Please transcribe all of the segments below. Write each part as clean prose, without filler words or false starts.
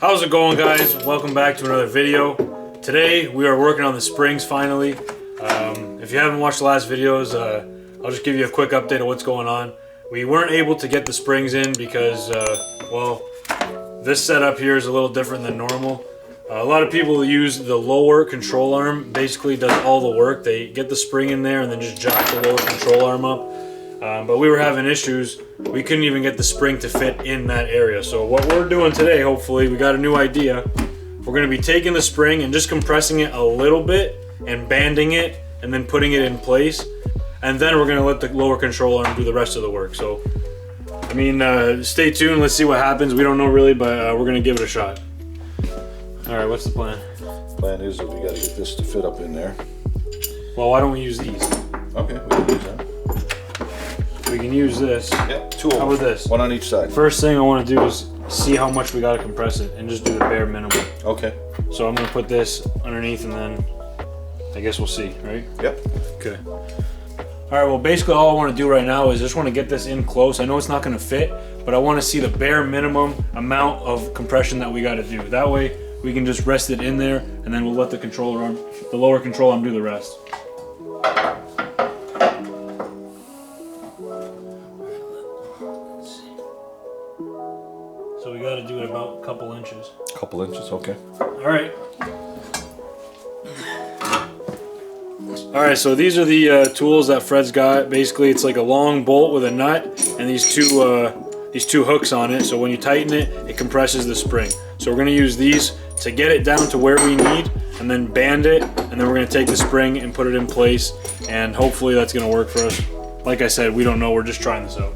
How's it going, guys? Welcome back to another video. Today we are working on the springs finally. If you haven't watched the last videos, I'll just give you a quick update of what's going on. We weren't able to get the springs in because, well, this setup here is a little different than normal. A lot of people use the lower control arm, basically does all the work. They get the spring in there and then just jack the lower control arm up. But we were having issues. We couldn't even get the spring to fit in that area. So what we're doing today, hopefully, we got a new idea. We're gonna be taking the spring and just compressing it a little bit and banding it and then putting it in place. And then we're gonna let the lower control arm do the rest of the work. So, I mean, stay tuned, let's see what happens. We don't know really, but we're gonna give it a shot. All right, what's the plan? Plan is that we gotta get this to fit up in there. Well, why don't we use these? Okay, we can use that. We can use this. Yep, two of them. How about this? One on each side. First thing I want to do is see how much we got to compress it and just do the bare minimum. Okay. So I'm going to put this underneath and then I guess we'll see, right? Yep. Okay. All right, well, basically all I want to do right now is just want to get this in close. I know it's not going to fit, but I want to see the bare minimum amount of compression that we got to do. That way we can just rest it in there and then we'll let the controller arm, the lower control arm, do the rest. So we got to do it about a couple inches. Couple inches, okay. All right. All right, so these are the tools that Fred's got. Basically, it's like a long bolt with a nut and these two hooks on it. So when you tighten it, it compresses the spring. So we're gonna use these to get it down to where we need and then band it. And then we're gonna take the spring and put it in place. And hopefully that's gonna work for us. Like I said, we don't know, we're just trying this out.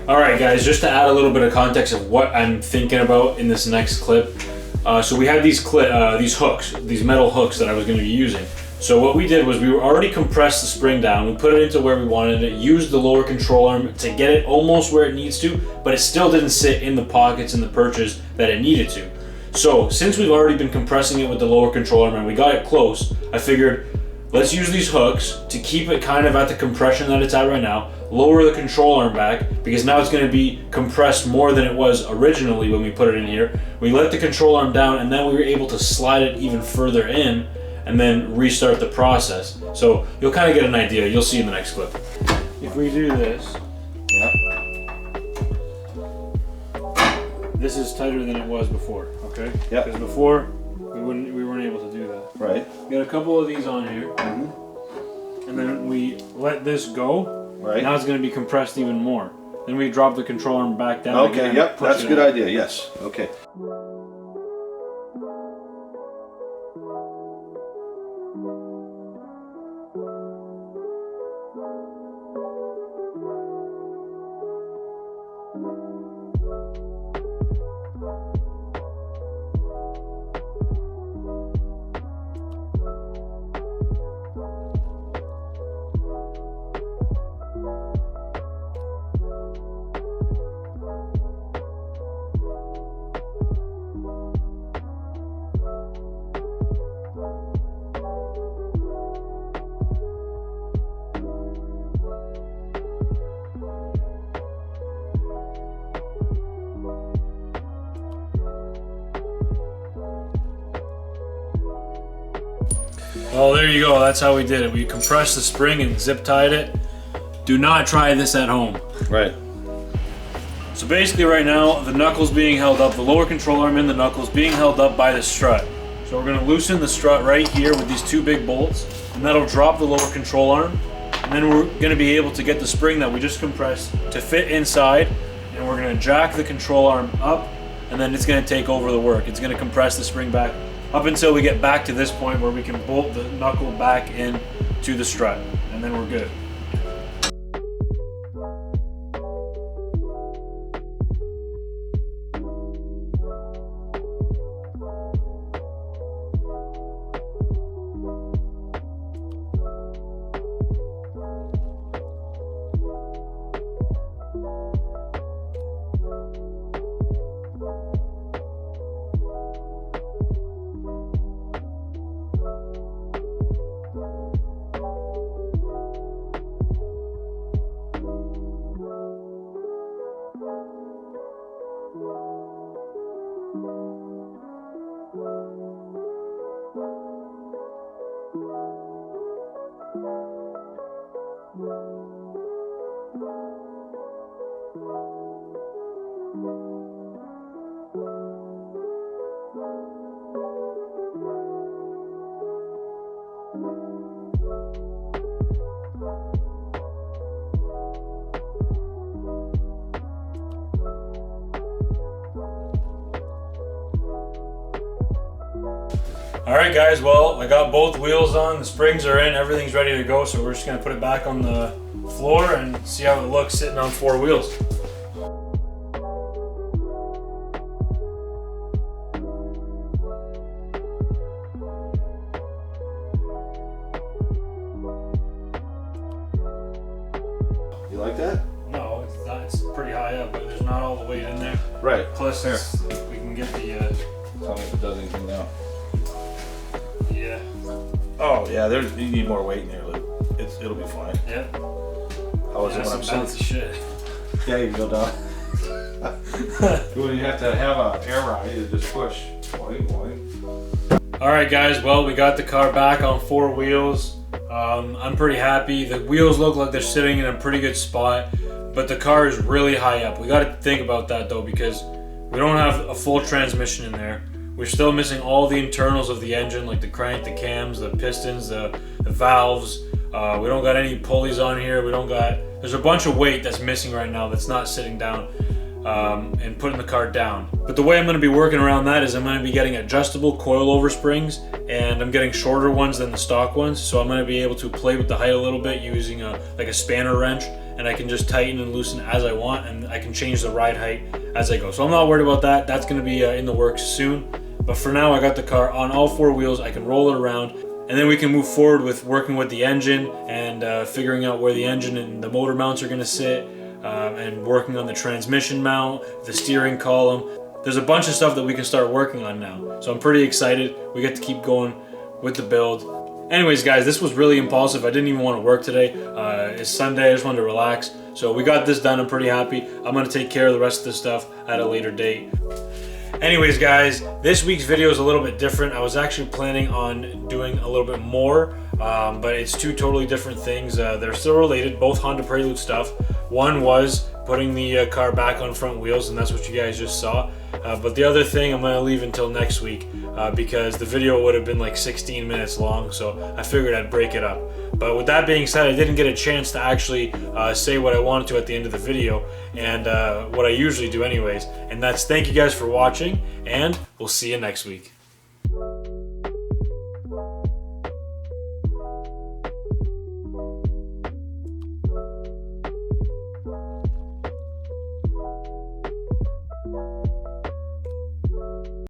Alright guys, just to add a little bit of context of what I'm thinking about in this next clip. So we had these hooks, these metal hooks that I was going to be using. So what we did was we already compressed the spring down, we put it into where we wanted it, used the lower control arm to get it almost where it needs to, but it still didn't sit in the pockets and the perches that it needed to. So since we've already been compressing it with the lower control arm and we got it close, I figured let's use these hooks to keep it kind of at the compression that it's at right now, lower the control arm back, because now it's going to be compressed more than it was originally when we put it in here. We let the control arm down and then we were able to slide it even further in and then restart the process. So you'll kind of get an idea, you'll see in the next clip. If we do this, this is tighter than it was before, okay? Yeah. Because before, we weren't able to do that. Right. We got a couple of these on here, and then we let this go. Right. Now it's going to be compressed even more. Then we drop the control arm back down. Okay, again, yep, that's a good idea, yes. Okay. Oh, there you go. That's how we did it. We compressed the spring and zip tied it. Do not try this at home. Right. So basically right now, the knuckle's being held up, the lower control arm in the knuckle's being held up by the strut. So we're gonna loosen the strut right here with these two big bolts, and that'll drop the lower control arm. And then we're gonna be able to get the spring that we just compressed to fit inside, and we're gonna jack the control arm up, and then it's gonna take over the work. It's gonna compress the spring back up until we get back to this point where we can bolt the knuckle back in to the strut, and then we're good. Alright guys, well I got both wheels on, the springs are in, everything's ready to go, so we're just going to put it back on the floor and see how it looks sitting on 4 wheels. You like that? No, it's not, it's pretty high up, but there's not all the weight in there. Right. Plus we can get the... Tell me if it does anything now. Yeah. Oh yeah, you need more weight in there. It'll be fine. Yeah. How is it when I'm sitting? Shit. Yeah, you can go down. When you have to have an air ride, you just push. Boing, boing. Alright guys, well we got the car back on 4 wheels. I'm pretty happy. The wheels look like they're sitting in a pretty good spot, but the car is really high up. We got to think about that though, because we don't have a full transmission in there. We're still missing all the internals of the engine, like the crank, the cams, the pistons, the valves. We don't got any pulleys on here. There's a bunch of weight that's missing right now that's not sitting down and putting the car down. But the way I'm going to be working around that is I'm going to be getting adjustable coilover springs, and I'm getting shorter ones than the stock ones. So I'm going to be able to play with the height a little bit using like a spanner wrench, and I can just tighten and loosen as I want, and I can change the ride height as I go. So I'm not worried about that. That's going to be in the works soon. But for now, I got the car on all 4 wheels. I can roll it around, and then we can move forward with working with the engine and figuring out where the engine and the motor mounts are going to sit, and working on the transmission mount, the steering column. There's a bunch of stuff that we can start working on now. So I'm pretty excited. We get to keep going with the build. Anyways, guys, this was really impulsive. I didn't even want to work today. It's Sunday. I just wanted to relax. So we got this done. I'm pretty happy. I'm going to take care of the rest of this stuff at a later date. Anyways guys, this week's video is a little bit different. I was actually planning on doing a little bit more, but it's 2 totally different things. They're still related, both Honda Prelude stuff. One was putting the car back on front wheels, and that's what you guys just saw. But the other thing I'm going to leave until next week because the video would have been like 16 minutes long, so I figured I'd break it up. But with that being said, I didn't get a chance to actually say what I wanted to at the end of the video, and what I usually do anyways. And that's thank you guys for watching, and we'll see you next week.